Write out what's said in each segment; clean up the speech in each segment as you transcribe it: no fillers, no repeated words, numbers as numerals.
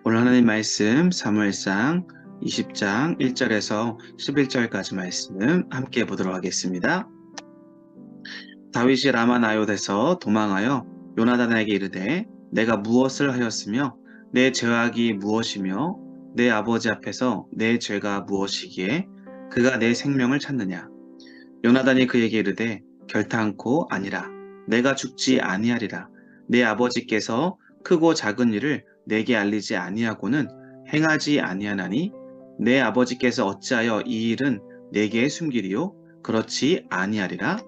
오늘 하나님 말씀 사무엘상 20장 1절에서 11절까지 말씀 함께 보도록 하겠습니다. 다윗이 라마나요에서 도망하여 요나단에게 이르되 내가 무엇을 하였으며 내 죄악이 무엇이며 내 아버지 앞에서 내 죄가 무엇이기에 그가 내 생명을 찾느냐. 요나단이 그에게 이르되 결탄코 아니라 내가 죽지 아니하리라. 내 아버지께서 크고 작은 일을 내게 알리지 아니하고는 행하지 아니하나니 내 아버지께서 어찌하여 이 일은 내게 숨기리요 그렇지 아니하리라.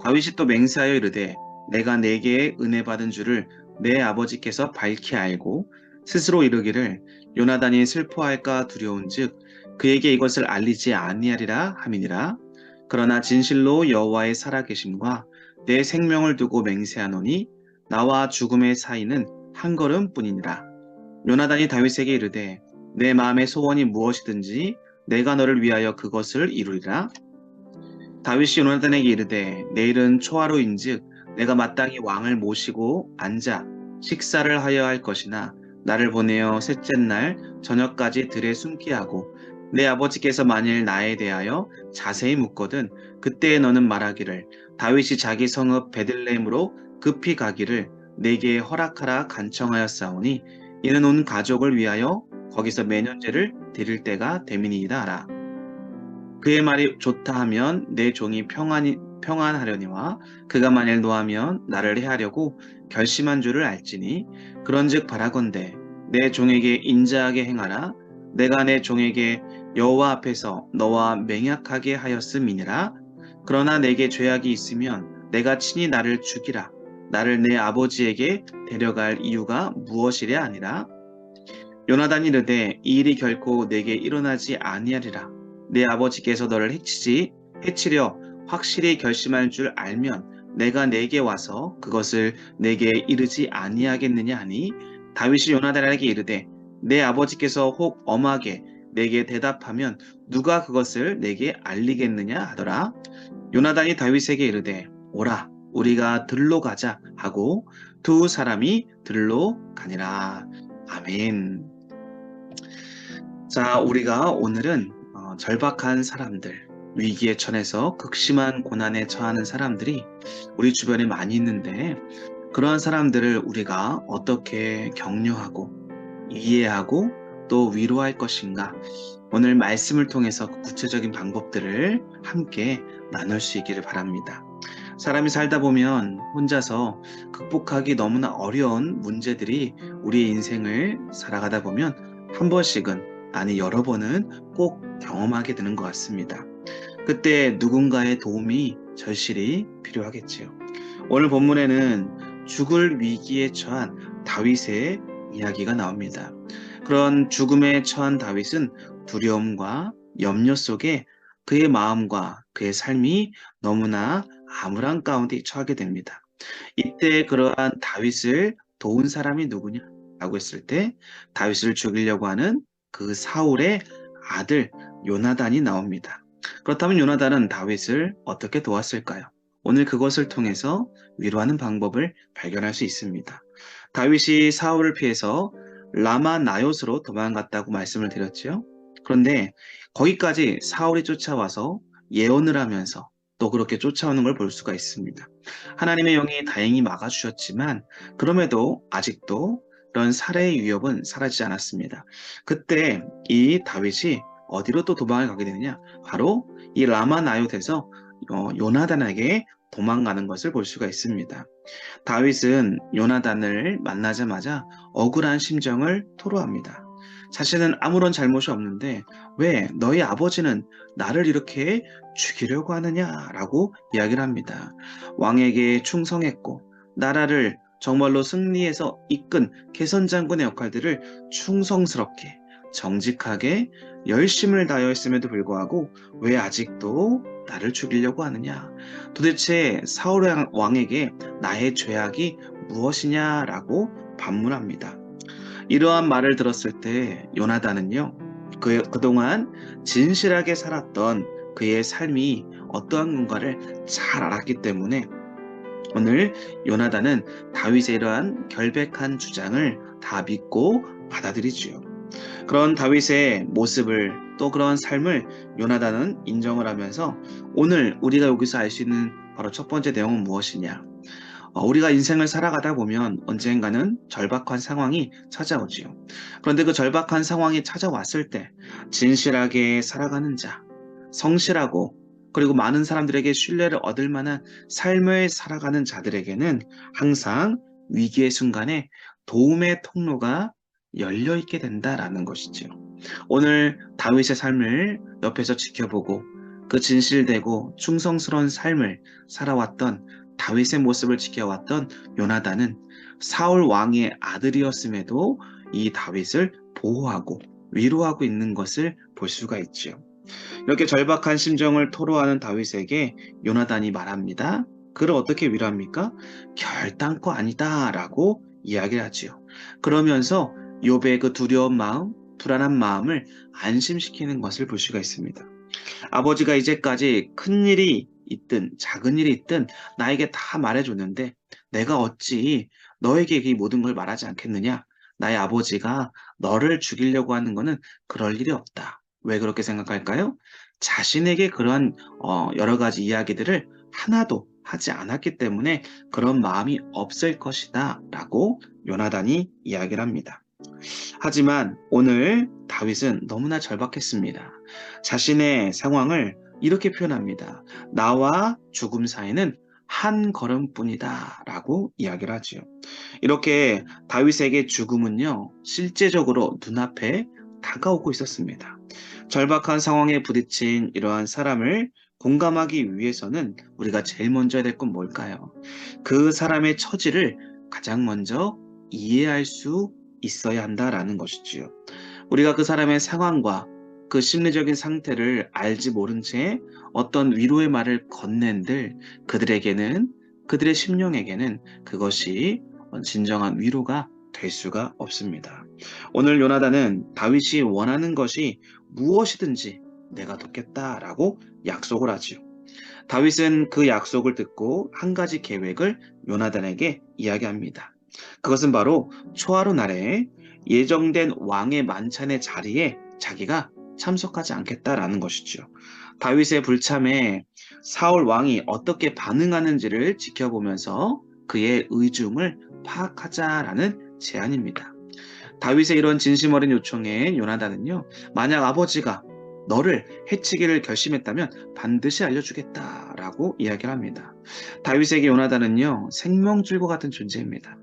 다윗이 또 맹세하여 이르되 내가 내게 은혜 받은 줄을 내 아버지께서 밝히 알고 스스로 이르기를 요나단이 슬퍼할까 두려운즉 그에게 이것을 알리지 아니하리라 함이니라. 그러나 진실로 여호와의 살아계심과 내 생명을 두고 맹세하노니 나와 죽음의 사이는 한 걸음뿐이니라. 요나단이 다윗에게 이르되 내 마음의 소원이 무엇이든지 내가 너를 위하여 그것을 이루리라. 다윗이 요나단에게 이르되 내일은 초하루인즉 내가 마땅히 왕을 모시고 앉아 식사를 하여야 할 것이나 나를 보내어 셋째 날 저녁까지 들에 숨게 하고 내 아버지께서 만일 나에 대하여 자세히 묻거든 그때에 너는 말하기를 다윗이 자기 성읍 베들레헴으로 급히 가기를 내게 허락하라 간청하였사오니 이는 온 가족을 위하여 거기서 매년제를 드릴 때가 되민이이다 하라. 그의 말이 좋다 하면 내 종이 평안하려니와 그가 만일 노하면 나를 해하려고 결심한 줄을 알지니 그런즉 바라건대 내 종에게 인자하게 행하라. 내가 내 종에게 여호와 앞에서 너와 맹약하게 하였음이니라. 그러나 내게 죄악이 있으면 내가 친히 나를 죽이라. 나를 내 아버지에게 데려갈 이유가 무엇이랴 아니라. 요나단이 이르되 이 일이 결코 내게 일어나지 아니하리라. 내 아버지께서 너를 해치려 확실히 결심할 줄 알면 내가 내게 와서 그것을 내게 이르지 아니하겠느냐 하니 다윗이 요나단에게 이르되 내 아버지께서 혹 엄하게 내게 대답하면 누가 그것을 내게 알리겠느냐 하더라. 요나단이 다윗에게 이르되 오라 우리가 들로 가자 하고 두 사람이 들로 가니라. 아멘. 자, 우리가 오늘은 절박한 사람들, 위기에 처해서 극심한 고난에 처하는 사람들이 우리 주변에 많이 있는데 그러한 사람들을 우리가 어떻게 격려하고 이해하고 또 위로할 것인가? 오늘 말씀을 통해서 그 구체적인 방법들을 함께 나눌 수 있기를 바랍니다. 사람이 살다 보면 혼자서 극복하기 너무나 어려운 문제들이 우리의 인생을 살아가다 보면 한 번씩은 아니 여러 번은 꼭 경험하게 되는 것 같습니다. 그때 누군가의 도움이 절실히 필요하겠지요. 오늘 본문에는 죽을 위기에 처한 다윗의 이야기가 나옵니다. 그런 죽음에 처한 다윗은 두려움과 염려 속에 그의 마음과 그의 삶이 너무나 암울한 가운데 처하게 됩니다. 이때 그러한 다윗을 도운 사람이 누구냐라고 했을 때 다윗을 죽이려고 하는 그 사울의 아들 요나단이 나옵니다. 그렇다면 요나단은 다윗을 어떻게 도왔을까요? 오늘 그것을 통해서 위로하는 방법을 발견할 수 있습니다. 다윗이 사울을 피해서 라마 나요스로 도망갔다고 말씀을 드렸지요. 그런데 거기까지 사울이 쫓아와서 예언을 하면서 또 그렇게 쫓아오는 걸 볼 수가 있습니다. 하나님의 영이 다행히 막아주셨지만 그럼에도 아직도 그런 살해의 위협은 사라지지 않았습니다. 그때 이 다윗이 어디로 또 도망을 가게 되느냐? 바로 이 라마나요트에서 요나단에게 도망가는 것을 볼 수가 있습니다. 다윗은 요나단을 만나자마자 억울한 심정을 토로합니다. 자신은 아무런 잘못이 없는데 왜 너희 아버지는 나를 이렇게 죽이려고 하느냐라고 이야기를 합니다. 왕에게 충성했고 나라를 정말로 승리해서 이끈 개선장군의 역할들을 충성스럽게 정직하게 열심을 다하였음에도 불구하고 왜 아직도 나를 죽이려고 하느냐? 도대체 사울 왕에게 나의 죄악이 무엇이냐라고 반문합니다. 이러한 말을 들었을 때 요나단은요, 그동안 진실하게 살았던 그의 삶이 어떠한 건가를 잘 알았기 때문에 오늘 요나단은 다윗의 이러한 결백한 주장을 다 믿고 받아들이지요. 그런 다윗의 모습을 또 그런 삶을 요나단은 인정을 하면서 오늘 우리가 여기서 알 수 있는 바로 첫 번째 내용은 무엇이냐? 우리가 인생을 살아가다 보면 언젠가는 절박한 상황이 찾아오지요. 그런데 그 절박한 상황이 찾아왔을 때 진실하게 살아가는 자, 성실하고 그리고 많은 사람들에게 신뢰를 얻을 만한 삶을 살아가는 자들에게는 항상 위기의 순간에 도움의 통로가 열려 있게 된다라는 것이지요. 오늘 다윗의 삶을 옆에서 지켜보고 그 진실되고 충성스러운 삶을 살아왔던 다윗의 모습을 지켜왔던 요나단은 사울 왕의 아들이었음에도 이 다윗을 보호하고 위로하고 있는 것을 볼 수가 있지요. 이렇게 절박한 심정을 토로하는 다윗에게 요나단이 말합니다. 그를 어떻게 위로합니까? 결단코 아니다라고 이야기를 하지요. 그러면서 욥의 그 두려운 마음, 불안한 마음을 안심시키는 것을 볼 수가 있습니다. 아버지가 이제까지 큰 일이 있든 작은 일이 있든 나에게 다 말해줬는데 내가 어찌 너에게 이 모든 걸 말하지 않겠느냐? 나의 아버지가 너를 죽이려고 하는 것은 그럴 일이 없다. 왜 그렇게 생각할까요? 자신에게 그러한 여러 가지 이야기들을 하나도 하지 않았기 때문에 그런 마음이 없을 것이다 라고 요나단이 이야기를 합니다. 하지만 오늘 다윗은 너무나 절박했습니다. 자신의 상황을 이렇게 표현합니다. 나와 죽음 사이는 한 걸음뿐이다 라고 이야기를 하지요. 이렇게 다윗에게 죽음은요, 실제적으로 눈앞에 다가오고 있었습니다. 절박한 상황에 부딪힌 이러한 사람을 공감하기 위해서는 우리가 제일 먼저 해야 될 건 뭘까요? 그 사람의 처지를 가장 먼저 이해할 수 있어야 한다라는 것이지요. 우리가 그 사람의 상황과 그 심리적인 상태를 알지 모른 채 어떤 위로의 말을 건넨들 그들에게는 그들의 심령에게는 그것이 진정한 위로가 될 수가 없습니다. 오늘 요나단은 다윗이 원하는 것이 무엇이든지 내가 돕겠다라고 약속을 하지요. 다윗은 그 약속을 듣고 한 가지 계획을 요나단에게 이야기합니다. 그것은 바로 초하루 날에 예정된 왕의 만찬의 자리에 자기가 참석하지 않겠다라는 것이죠. 다윗의 불참에 사울 왕이 어떻게 반응하는지를 지켜보면서 그의 의중을 파악하자라는 제안입니다. 다윗의 이런 진심 어린 요청에 요나단은요, 만약 아버지가 너를 해치기를 결심했다면 반드시 알려주겠다라고 이야기를 합니다. 다윗에게 요나단은요, 생명줄과 같은 존재입니다.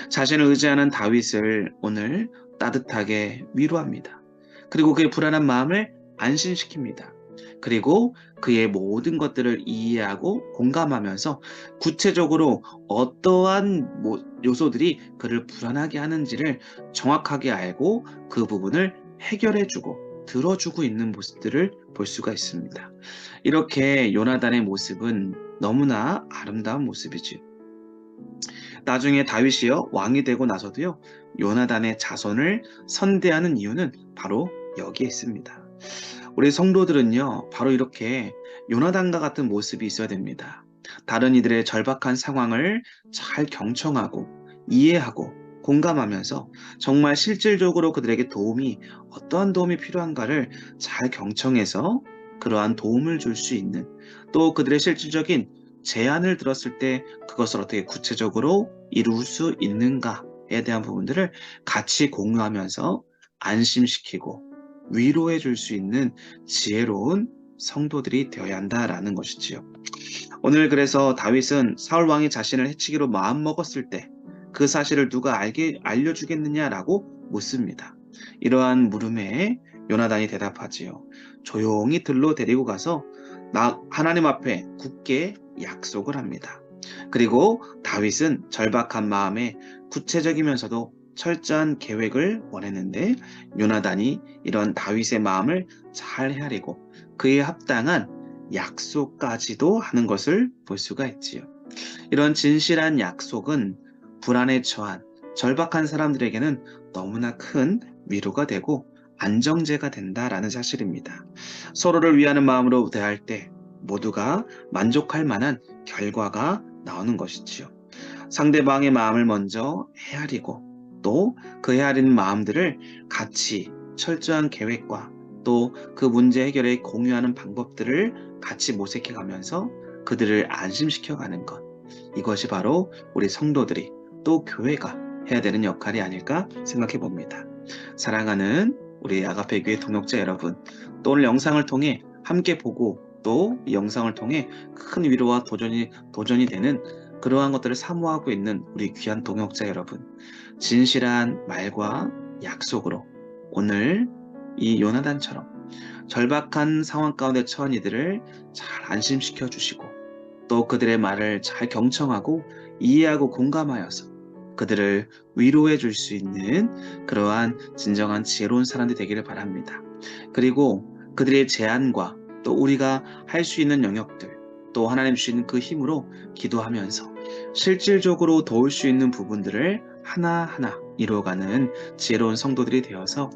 자신을 의지하는 다윗을 오늘 따뜻하게 위로합니다. 그리고 그의 불안한 마음을 안심시킵니다. 그리고 그의 모든 것들을 이해하고 공감하면서 구체적으로 어떠한 요소들이 그를 불안하게 하는지를 정확하게 알고 그 부분을 해결해주고 들어주고 있는 모습들을 볼 수가 있습니다. 이렇게 요나단의 모습은 너무나 아름다운 모습이지요. 나중에 다윗이요 왕이 되고 나서도요 요나단의 자손을 선대하는 이유는 바로 여기에 있습니다. 우리 성도들은요 바로 이렇게 요나단과 같은 모습이 있어야 됩니다. 다른 이들의 절박한 상황을 잘 경청하고 이해하고 공감하면서 정말 실질적으로 그들에게 어떠한 도움이 필요한가를 잘 경청해서 그러한 도움을 줄 수 있는 또 그들의 실질적인 제안을 들었을 때 그것을 어떻게 구체적으로 이룰 수 있는가에 대한 부분들을 같이 공유하면서 안심시키고 위로해 줄 수 있는 지혜로운 성도들이 되어야 한다라는 것이지요. 오늘 그래서 다윗은 사울 왕이 자신을 해치기로 마음먹었을 때 그 사실을 누가 알려주겠느냐라고 묻습니다. 이러한 물음에 요나단이 대답하지요. 조용히 들로 데리고 가서 하나님 앞에 굳게 약속을 합니다. 그리고 다윗은 절박한 마음에 구체적이면서도 철저한 계획을 원했는데 요나단이 이런 다윗의 마음을 잘 헤아리고 그에 합당한 약속까지도 하는 것을 볼 수가 있지요. 이런 진실한 약속은 불안에 처한 절박한 사람들에게는 너무나 큰 위로가 되고 안정제가 된다라는 사실입니다. 서로를 위하는 마음으로 대할 때 모두가 만족할 만한 결과가 나오는 것이지요. 상대방의 마음을 먼저 헤아리고 또 그 헤아리는 마음들을 같이 철저한 계획과 또 그 문제 해결에 공유하는 방법들을 같이 모색해 가면서 그들을 안심시켜가는 것. 이것이 바로 우리 성도들이 또 교회가 해야 되는 역할이 아닐까 생각해 봅니다. 사랑하는 우리 아가페 교회 동역자 여러분, 또 오늘 영상을 통해 함께 보고 또 이 영상을 통해 큰 위로와 도전이 되는 그러한 것들을 사모하고 있는 우리 귀한 동역자 여러분, 진실한 말과 약속으로 오늘 이 요나단처럼 절박한 상황 가운데 처한 이들을 잘 안심시켜 주시고 또 그들의 말을 잘 경청하고 이해하고 공감하여서 그들을 위로해 줄 수 있는 그러한 진정한 지혜로운 사람들이 되기를 바랍니다. 그리고 그들의 제안과 또 우리가 할 수 있는 영역들, 또 하나님 주시는 그 힘으로 기도하면서 실질적으로 도울 수 있는 부분들을 하나하나 이루어가는 지혜로운 성도들이 되어서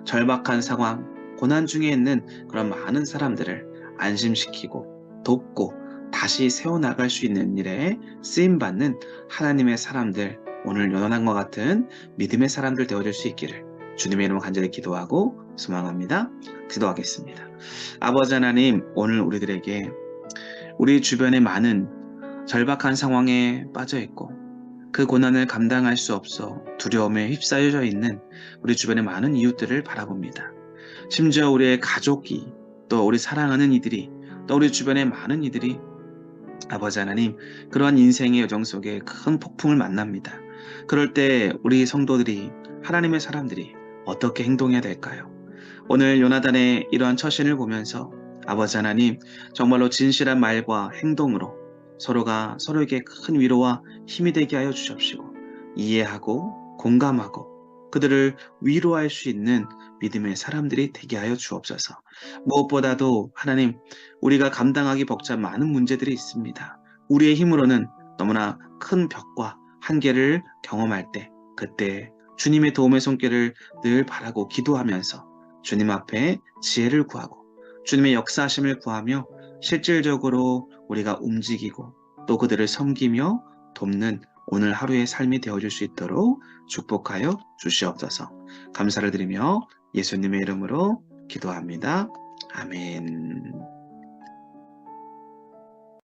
절박한 상황, 고난 중에 있는 그런 많은 사람들을 안심시키고 돕고 다시 세워나갈 수 있는 일에 쓰임받는 하나님의 사람들, 오늘 요나단과 같은 믿음의 사람들 되어줄 수 있기를 주님의 이름으로 간절히 기도하고 소망합니다. 기도하겠습니다. 아버지 하나님, 오늘 우리들에게 우리 주변에 많은 절박한 상황에 빠져 있고 그 고난을 감당할 수 없어 두려움에 휩싸여져 있는 우리 주변의 많은 이웃들을 바라봅니다. 심지어 우리의 가족이 또 우리 사랑하는 이들이 또 우리 주변의 많은 이들이 아버지 하나님, 그러한 인생의 여정 속에 큰 폭풍을 만납니다. 그럴 때 우리 성도들이, 하나님의 사람들이 어떻게 행동해야 될까요? 오늘 요나단의 이러한 처신을 보면서 아버지 하나님, 정말로 진실한 말과 행동으로 서로가 서로에게 큰 위로와 힘이 되게 하여 주십시고 이해하고 공감하고 그들을 위로할 수 있는 믿음의 사람들이 되게 하여 주옵소서. 무엇보다도 하나님, 우리가 감당하기 벅찬 많은 문제들이 있습니다. 우리의 힘으로는 너무나 큰 벽과 한계를 경험할 때 그때 주님의 도움의 손길을 늘 바라고 기도하면서 주님 앞에 지혜를 구하고 주님의 역사하심을 구하며 실질적으로 우리가 움직이고 또 그들을 섬기며 돕는 오늘 하루의 삶이 되어줄 수 있도록 축복하여 주시옵소서. 감사를 드리며 예수님의 이름으로 기도합니다. 아멘.